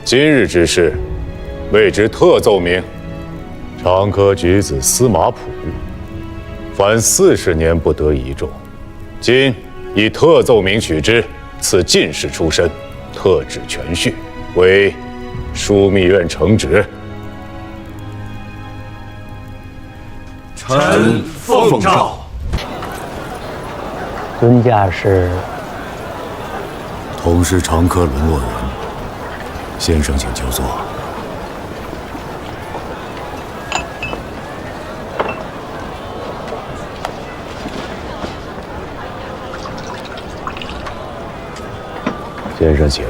今日之事，谓之特奏明。长科举子司马普，凡40年不得一中，今以特奏明许之，赐进士出身，特指全序，为枢密院承旨。臣奉诏。尊驾是？同是长科沦落人，先生请就坐。先生请。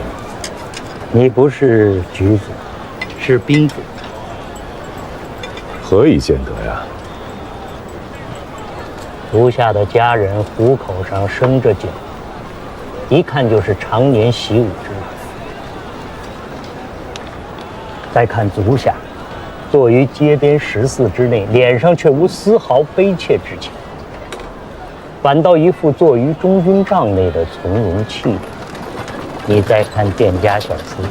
你不是举子，是兵子，何以见得呀？足下的家人虎口上生着茧，一看就是常年习武之人。再看足下，坐于街边14之内，脸上却无丝毫悲切之情，反倒一副坐于中军帐内的从容气度。你再看店家小厮，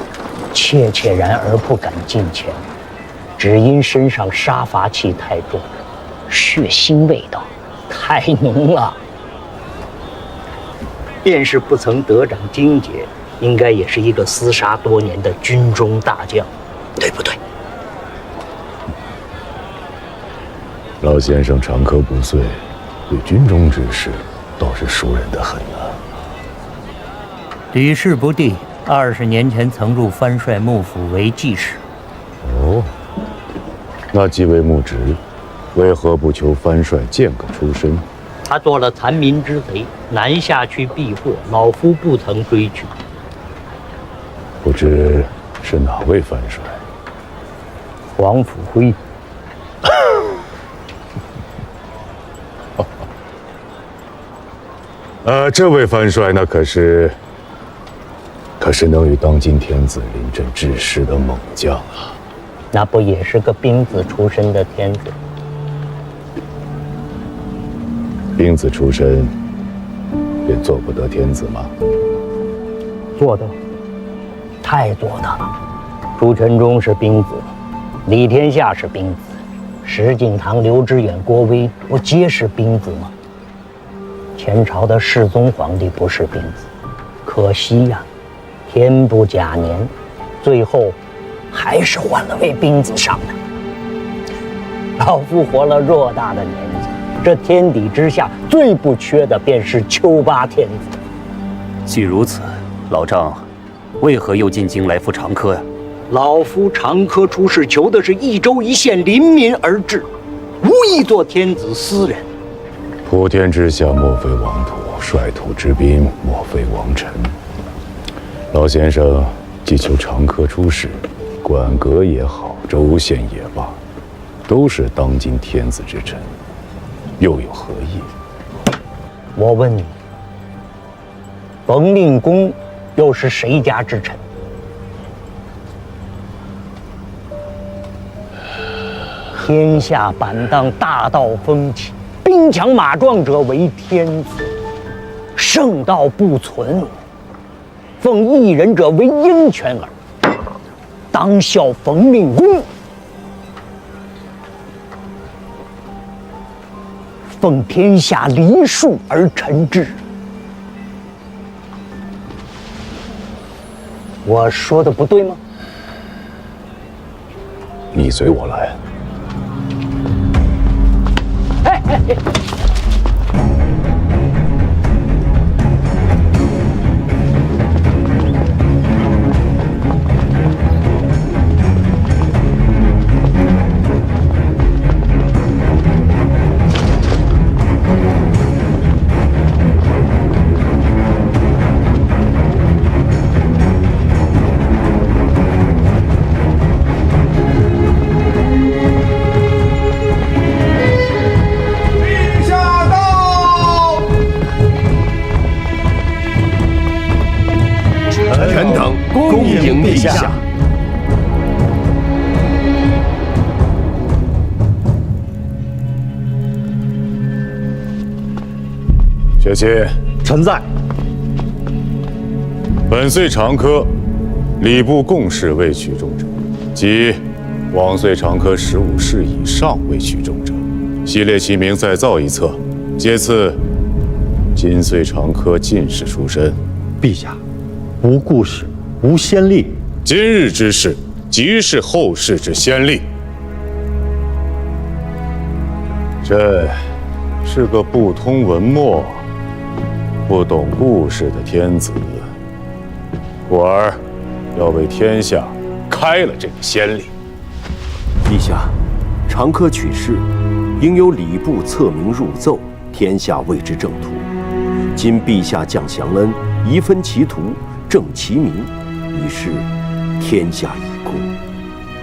怯怯然而不敢近前，只因身上杀伐气太重，血腥味道太浓了。便是不曾得掌荆节，应该也是一个厮杀多年的军中大将，对不对？老先生长科不遂，对军中之事倒是熟稔得很啊。吕氏不弟20年前曾入藩帅幕府为记事。哦，那既为幕职，为何不求藩帅荐个出身？他做了残民之贼，南下去避祸，老夫不曾追去。不知是哪位藩帅？黄甫辉。这位藩帅那可是能与当今天子临阵致师的猛将啊！那不也是个兵子出身的天子？兵子出身，便做不得天子吗？做得，太做得了。朱全忠是兵子，李天下是兵子，石敬瑭、刘知远、郭威不皆是兵子吗？前朝的世宗皇帝不是兵子，可惜呀，天不假年，最后还是换了位兵子上来。老夫活了偌大的年纪，这天底之下最不缺的便是丘八天子。既如此，老丈为何又进京来赴长科呀？老夫长科出仕，求的是一州一县临民而治，无意做天子私人。普天之下莫非王土，率土之滨莫非王臣。老先生既求长科出仕，管阁也好，州县也罢，都是当今天子之臣，又有何意？我问你，冯令公又是谁家之臣？天下板荡，大道风起，兵强马壮者为天子，圣道不存，奉一人者为鹰犬耳。当效冯令公，奉天下梨树而臣之。我说的不对吗？你随我来。臣等恭迎陛下。学习，臣在。本岁长科礼部贡士未取中者，即往岁长科15世以上未取中者，系列其名再造一册，皆赐今岁长科进士出身。陛下，无故事，无先例。今日之事，即是后世之先例。朕是个不通文墨、不懂故事的天子，故而要为天下开了这个先例。陛下，长科取士，应由礼部册名入奏，天下谓之正途。今陛下降降恩，宜分其途，正其名，以示天下已公。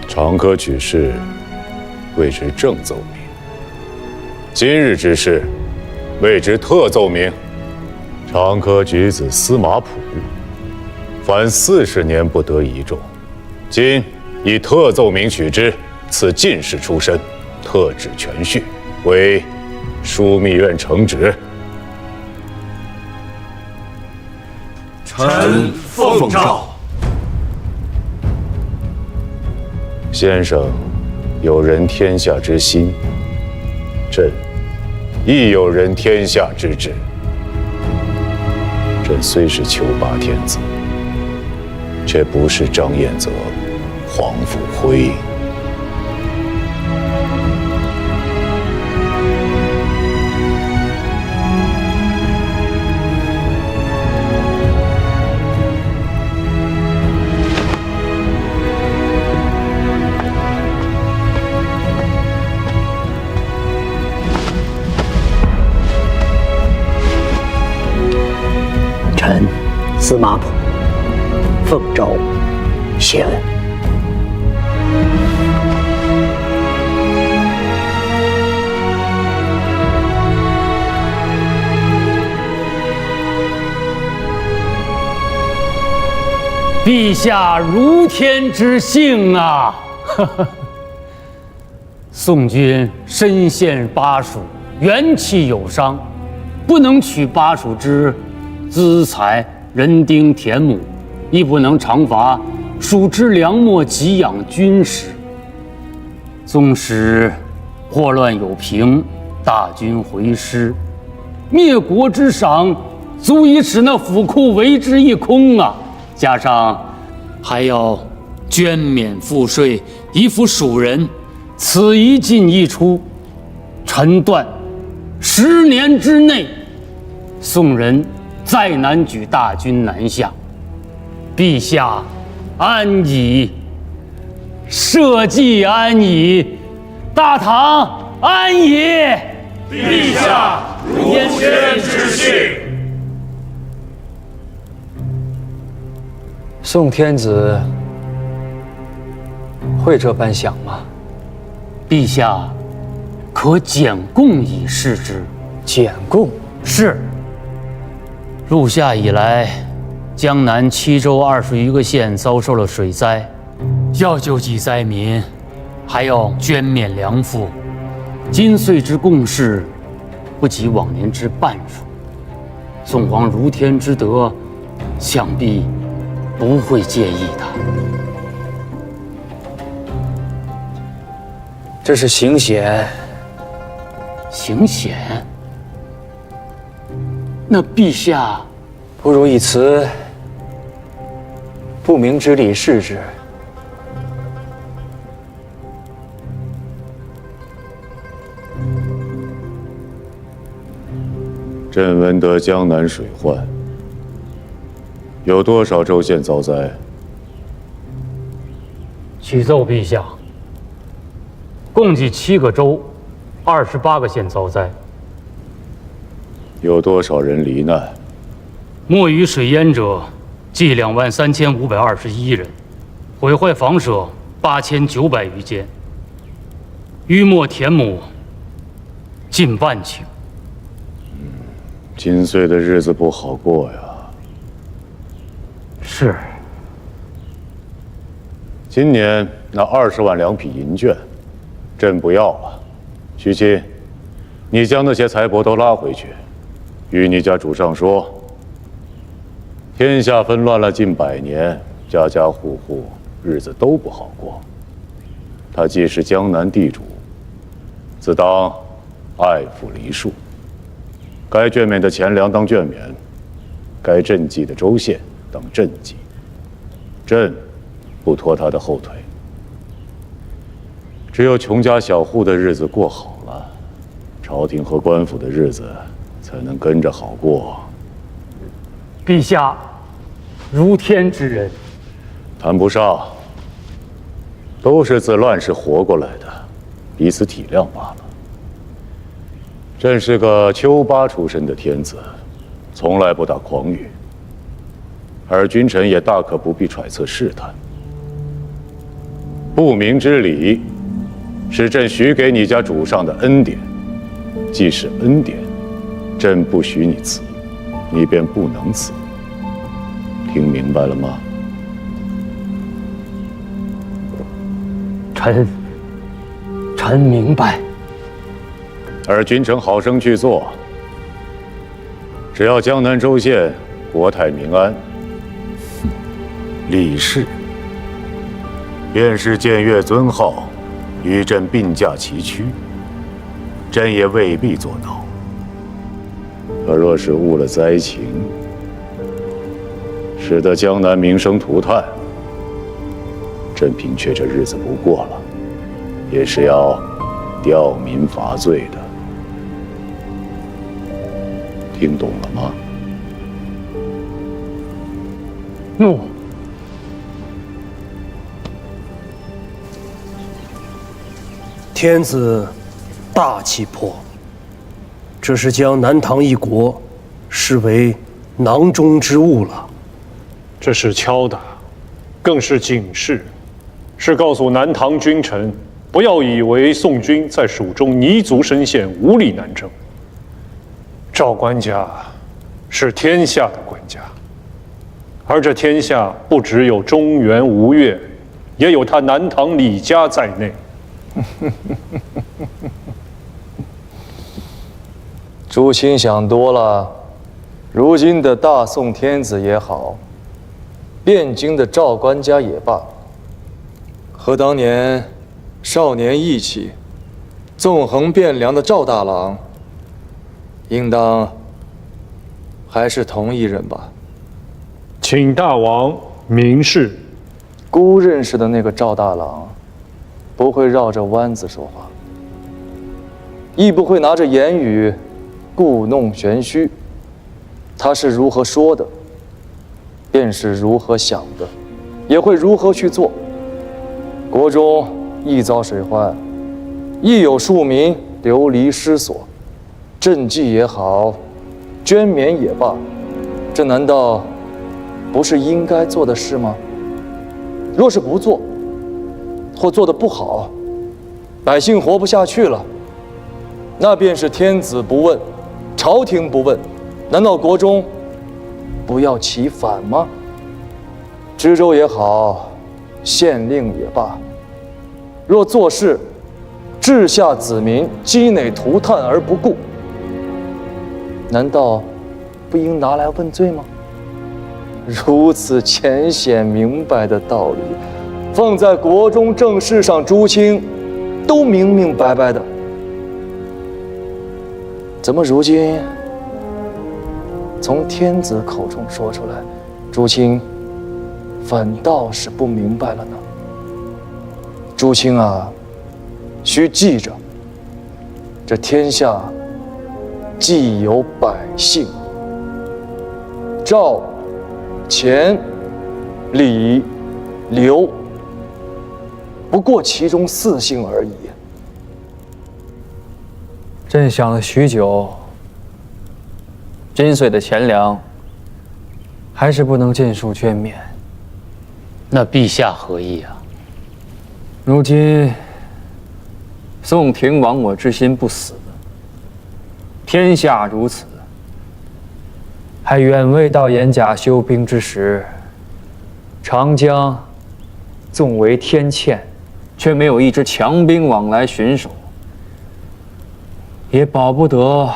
长科取士，谓之正奏明；今日之事，谓之特奏明。长科举子司马溥，凡40年不得一中，今以特奏明取之，赐进士出身，特旨全序，为枢密院承旨。臣奉诏。先生有人天下之心，朕亦有人天下之志。朕虽是求拔天子，却不是张彦泽、黄甫辉。臣司马溥奉诏谢恩。陛下如天之幸啊！宋军身陷巴蜀，元气有伤，不能取巴蜀之资财、人丁、田亩，亦不能常伐蜀之粮秣给养军士。纵使祸乱有平，大军回师，灭国之赏足以使那府库为之一空啊！加上还要捐免赋税，以抚蜀人，此一进一出，臣断10年之内，宋人再难举大军南下。陛下安矣，社稷安矣，大唐安矣。陛下如天之幸。宋天子会这般想吗？陛下可检贡以示之。检贡是。入夏以来，江南7州20余个县遭受了水灾，要救济灾民，还要捐免粮赋。今岁之贡士，不及往年之半数。宋皇如天之德，想必不会介意的。这是行险。行险？那陛下不如以此不明之理示之。朕闻得江南水患，有多少州县遭灾？启奏陛下，共计7个州，28个县遭灾。有多少人罹难？没于水淹者，计23521人，毁坏房舍8900余间，淤没田亩近万顷。今岁的日子不好过呀。是。今年那20万两匹银券，朕不要了。徐亲，你将那些财帛都拉回去，与你家主上说：天下纷乱了近100年，家家户户日子都不好过。他既是江南地主，自当爱抚梨树。该卷免的钱粮当卷免，该赈济的州县当赈济。朕不拖他的后腿。只有穷家小户的日子过好了，朝廷和官府的日子才能跟着好过。陛下，如天之人，谈不上，都是自乱世活过来的，彼此体谅罢了。朕是个丘八出身的天子，从来不打诳语，而君臣也大可不必揣测试探。不明之礼，是朕许给你家主上的恩典，既是恩典，朕不许你辞，你便不能辞。听明白了吗？臣明白。而君臣好生去做，只要江南州县国泰民安，李氏便是僭越尊号，与朕并驾齐驱，朕也未必做到。可若是误了灾情，使得江南民生涂炭，朕凭却这日子不过了，也是要吊民伐罪的。听懂了吗？怒。天子大气魄，这是将南唐一国视为囊中之物了。这是敲打，更是警示，是告诉南唐君臣，不要以为宋军在蜀中泥足深陷，无力南征。赵官家是天下的官家，而这天下不只有中原吴越，也有他南唐李家在内。朱清想多了，如今的大宋天子也好，汴京的赵官家也罢，和当年少年义气、纵横汴梁的赵大郎，应当还是同一人吧？请大王明示。孤认识的那个赵大郎，不会绕着弯子说话，亦不会拿着言语故弄玄虚。他是如何说的，便是如何想的，也会如何去做。国中一遭水患，亦有庶民流离失所，赈济也好，捐免也罢，这难道不是应该做的事吗？若是不做，或做得不好，百姓活不下去了，那便是天子不问，朝廷不问，难道国中不要其反吗？知州也好，县令也罢，若做事治下子民积馁涂炭而不顾，难道不应拿来问罪吗？如此浅显明白的道理，放在国中政事上，朱清都明明白白的，怎么如今从天子口中说出来，朱清反倒是不明白了呢？朱清啊，须记着，这天下既有百姓，赵、钱、李、刘，不过其中4姓而已。朕想了许久，今岁的钱粮还是不能尽数捐免。那陛下何意啊？如今宋廷亡我之心不死，天下如此，还远未到严甲休兵之时。长江纵为天堑，却没有一支强兵往来巡守，也保不得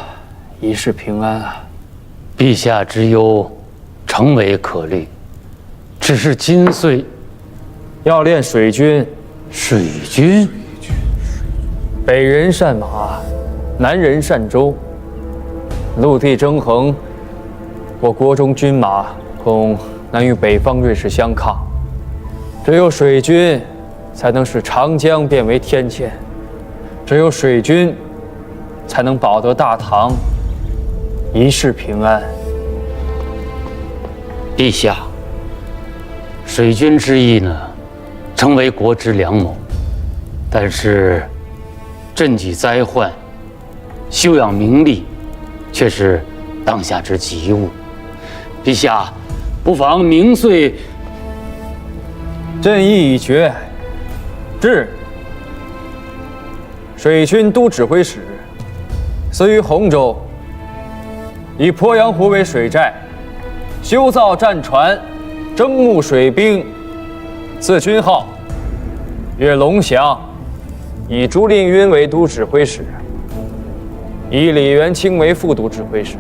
一世平安啊！陛下之忧，诚为可虑。只是金岁要练水军。水军，北人善马，南人善舟。陆地争衡，我国中军马恐难与北方锐士相抗。只有水军，才能使长江变为天堑；只有水军，才能保得大唐一世平安。陛下，水军之意呢，成为国之良谋，但是赈济灾患、修养名利，却是当下之急务。陛下，不妨明岁。朕意已决，至。水军都指挥使，司于洪州，以鄱阳湖为水寨，修造战船，征募水兵，赐军号，曰龙翔。以朱令筠为都指挥使，以李元清为副都指挥使，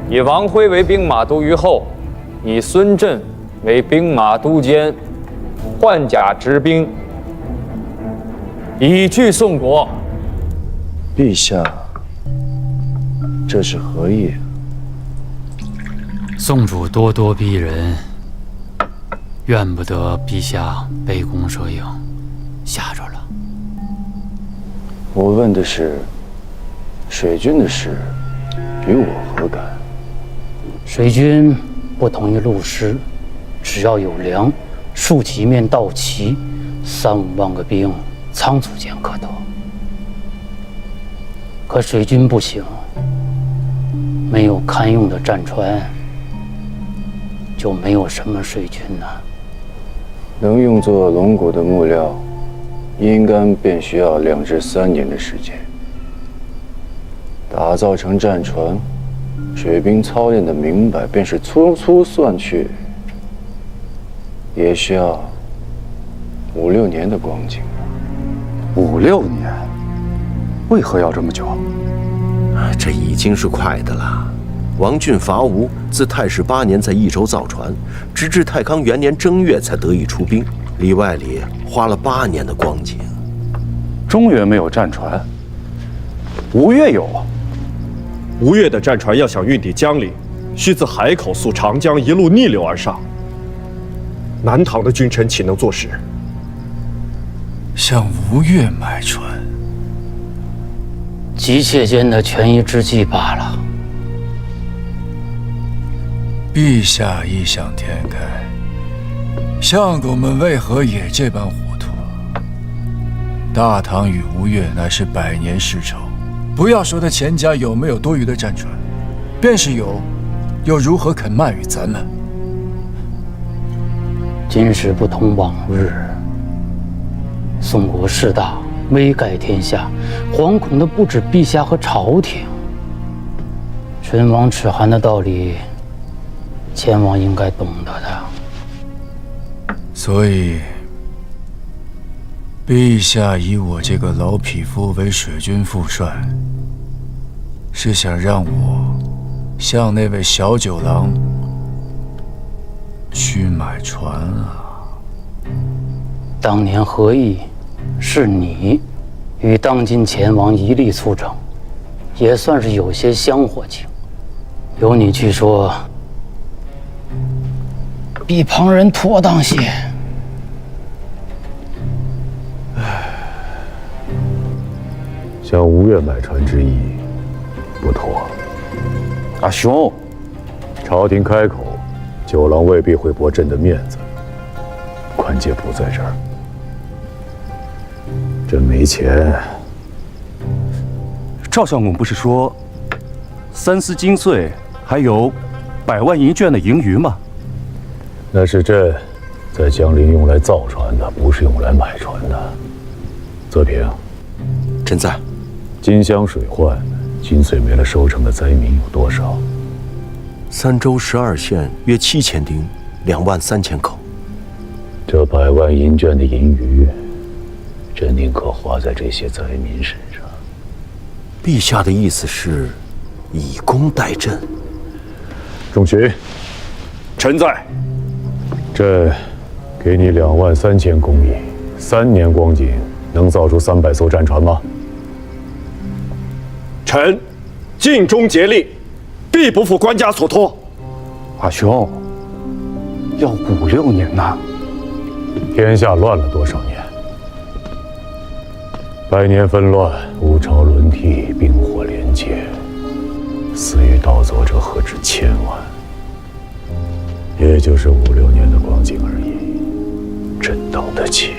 以王辉为兵马都虞候，以孙震为兵马都监，换甲执兵，以拒宋国。陛下，这是何意？宋主咄咄逼人，怨不得陛下杯弓蛇影，吓着了。我问的是，水军的事，与我何干？水军不同于陆师，只要有粮，竖起一面道旗，3、5万个兵，仓促间可得。可水军不行，没有堪用的战船，就没有什么水军呢。能用作龙骨的木料，应该便需要2至3年的时间。打造成战船，水兵操练的明白，便是粗粗算去，也需要5、6年的光景。5、6年，为何要这么久？这已经是快的了。王浚伐吴，自太史8年在益州造船，直至太康元年正月才得以出兵，里外里花了8年的光景。中原没有战船，吴越有。吴越的战船要想运抵江里，需自海口溯长江一路逆流而上。南唐的君臣岂能坐视？向吴越买船，急切间的权宜之计罢了。陛下异想天开，相公们为何也这般糊涂？大唐与吴越乃是100年世仇，不要说他钱家有没有多余的战船，便是有，又如何肯卖与咱们？今时不同往日，宋国势大，威盖天下，惶恐的不止陛下和朝廷。唇亡齿寒的道理，前王应该懂得的。所以，陛下以我这个老匹夫为水军副帅，是想让我向那位小九郎去买船啊？当年和议，是你与当今前王一力促成，也算是有些香火情。由你去说，比旁人妥当些。向吴越买船之意，不妥。阿兄，朝廷开口，九郎未必会驳朕的面子。关键不在这儿，朕没钱。赵相公不是说3丝金穗还有100万银绢的盈余吗？那是朕在江陵用来造船的，不是用来买船的。泽平，朕在。金乡水患，金穗没了收成的灾民有多少？3州12县约7000丁，23000口。这100万银绢的盈余，朕宁可花在这些灾民身上。陛下的意思是，以功代朕。仲勋，臣在。朕给你23000工役，3年光景能造出300艘战船吗？臣尽忠竭力，必不负官家所托。阿兄，要5、6年呐！天下乱了多少年？100年纷乱，五朝轮替，兵火连接，死于盗走者何止千万，也就是5、6年的光景而已，朕等得起。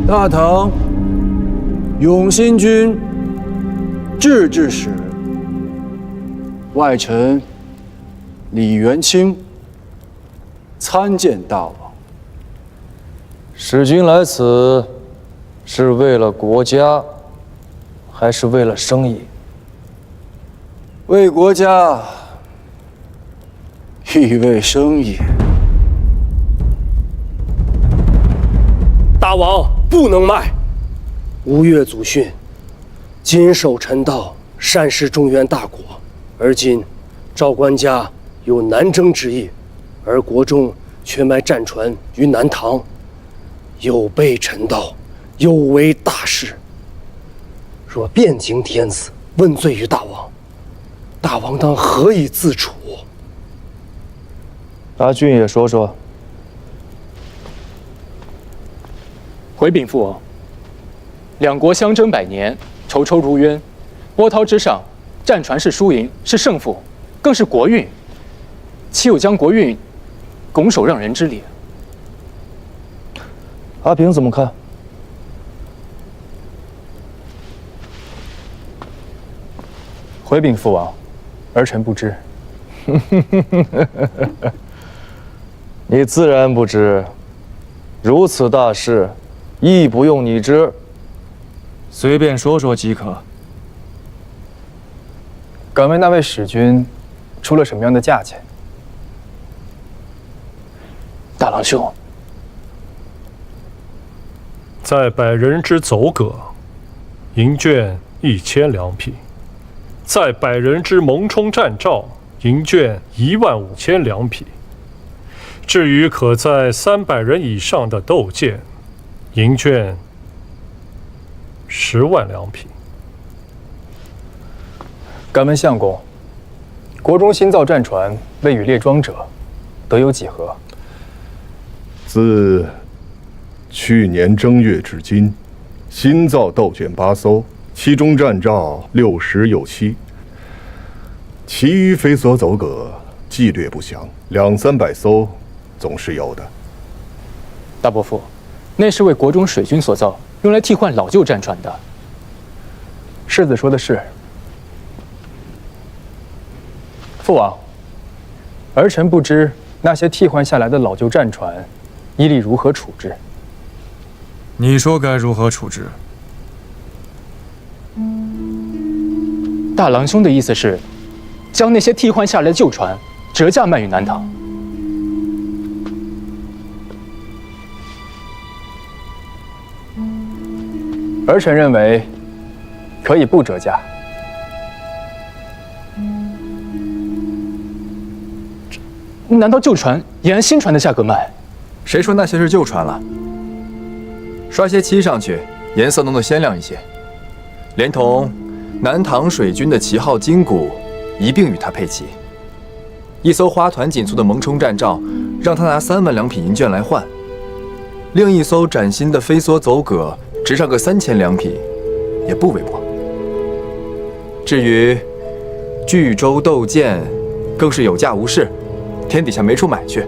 大唐永兴军制置使外臣李元清参见大王。使君来此，是为了国家，还是为了生意？为国家，亦为生意。大王不能卖。吴越祖训：谨守臣道，善事中原大国。而今赵官家有南征之意，而国中却卖战船于南唐，有悖臣道，有违大事。若遍经天子，问罪于大王，大王当何以自处？阿俊也说说。回禀父王，两国相争100年，仇仇如渊，波涛之上，战船是输赢，是胜负，更是国运，岂有将国运拱手让人之理？阿平怎么看？回禀父王，儿臣不知。你自然不知，如此大事，亦不用你知。随便说说即可。敢问那位使君出了什么样的价钱？大郎兄，在百人之走戈，银绢1000两匹；在百人之蒙冲战罩，银绢15000两匹。至于可在300人以上的斗舰，银绢10万两匹。敢问相公，国中新造战船未与列装者，得有几何？自去年正月至今，新造斗舰8艘，其中战罩60有7，其余飞索走戈纪略不详，200、300艘总是有的。大伯父，那是为国中水军所造，用来替换老旧战船的。世子说的是。父王，儿臣不知那些替换下来的老旧战船，依例如何处置？你说该如何处置？大郎兄的意思是，将那些替换下来的旧船折价卖与南唐。儿臣认为，可以不折价。难道旧船也按新船的价格卖？谁说那些是旧船了？刷些漆上去，颜色弄得鲜亮一些，连同南唐水军的旗号金鼓一并与它配齐。一艘花团锦簇的蒙冲战罩，让他拿3万两匹银绢来换；另一艘崭新的飞梭走戈，值上个3000两匹，也不为过。至于巨舟斗舰，更是有价无市，天底下没处买去。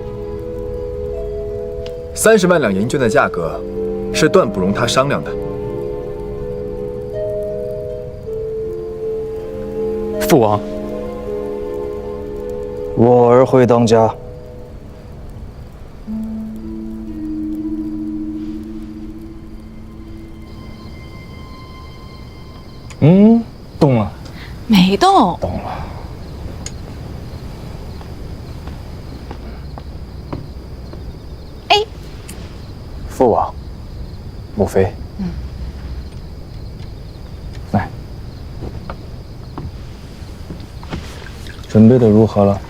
30万两银绢的价格，是断不容他商量的。父王，我儿会当家。动了。没动。动了。哎，父王，母妃。来，准备的如何了？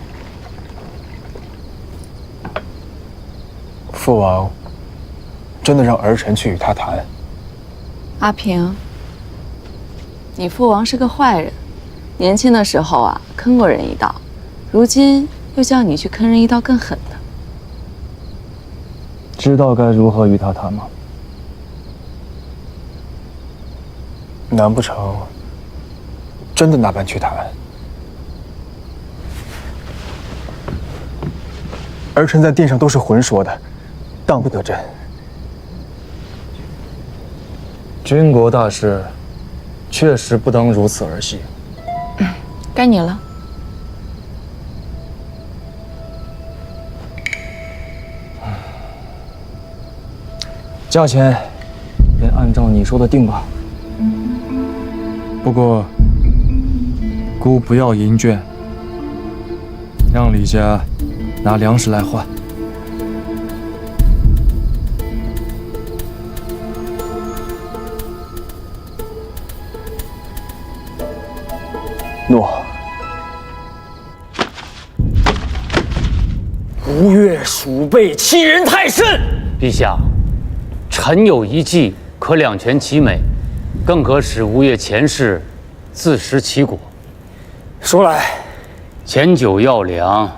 父王，真的让儿臣去与他谈。阿平，你父王是个坏人，年轻的时候啊坑过人一刀，如今又叫你去坑人一刀更狠的。知道该如何与他谈吗？难不成真的那般去谈？儿臣在殿上都是浑说的，当不得真。军国大事，确实不当如此儿戏。该你了。价钱便按照你说的定吧。不过，姑不要银券，让李家拿粮食来换。诺。吴越鼠辈欺人太甚！陛下，臣有一计，可两全其美，更可使吴越前世自食其果。说来，前9要粮，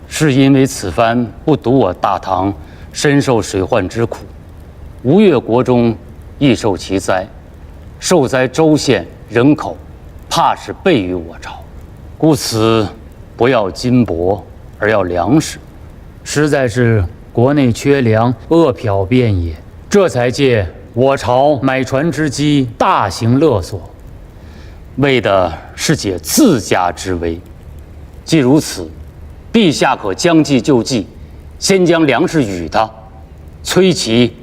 是因为此番不独我大唐深受水患之苦，吴越国中亦受其灾，受灾州县人口怕是倍于我朝，故此不要金帛，而要粮食，实在是国内缺粮，饿殍遍野。这才借我朝买船之机，大行勒索，为的是解自家之危。既如此，陛下可将计就计，先将粮食与他，催其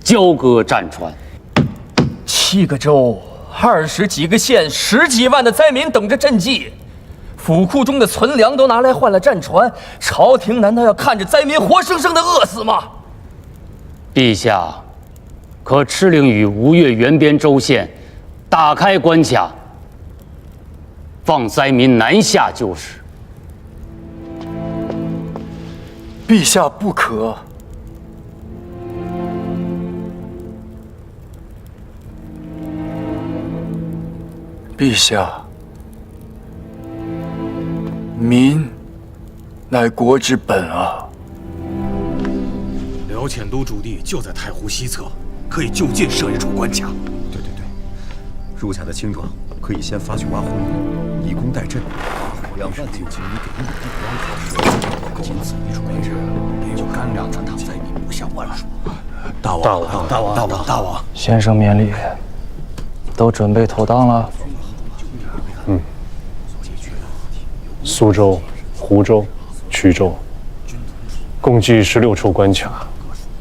交割战船。 7个州，20几个县，10几万的灾民等着赈济，府库中的存粮都拿来换了战船，朝廷难道要看着灾民活生生的饿死吗？陛下，可敕令与吴越援边州县打开关卡，放灾民南下救市。陛下不可。 陛下，民乃国之本啊！辽遣都主地就在太湖西侧，可以就近设一处关卡。对，入卡的轻装可以先发去挖红泥，以工代赈。让万九请你给予地方考试，仅此一处为止，也有干粮让灾民不下万数。大王，先生免礼，都准备妥当了。 苏州、湖州、衢州，共计16处关卡，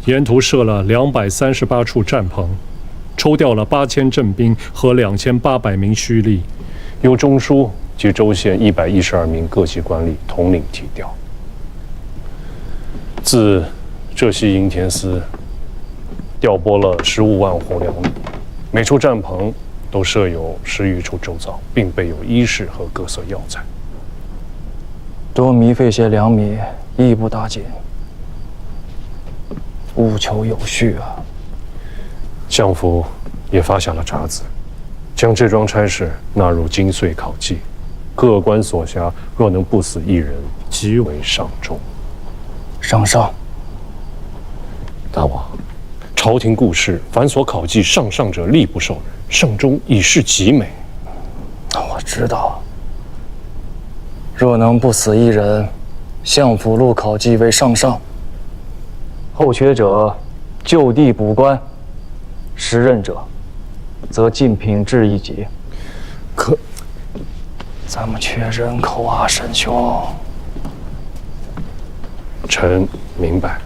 沿途设了238处战棚，抽调了8000镇兵和2800名胥吏，由中书及州县112名各级官吏统领提调。自浙西营田司调拨了15万斛粮米，每处战棚都设有10余处周遭，并备有衣饰和各色药材。 多糜费些粮米，亦不打紧。务求有序啊！相府也发下了札子，将这桩差事纳入精遂考绩，各官所辖若能不死一人，即为上重。上。大王，朝廷故事，凡所考绩上者，力不受人，上中已是极美。我知道。 若能不死一人，相府录考绩为上，后缺者就地补官，时任者则进品质一级。可，咱们缺人口啊，沈兄。臣明白。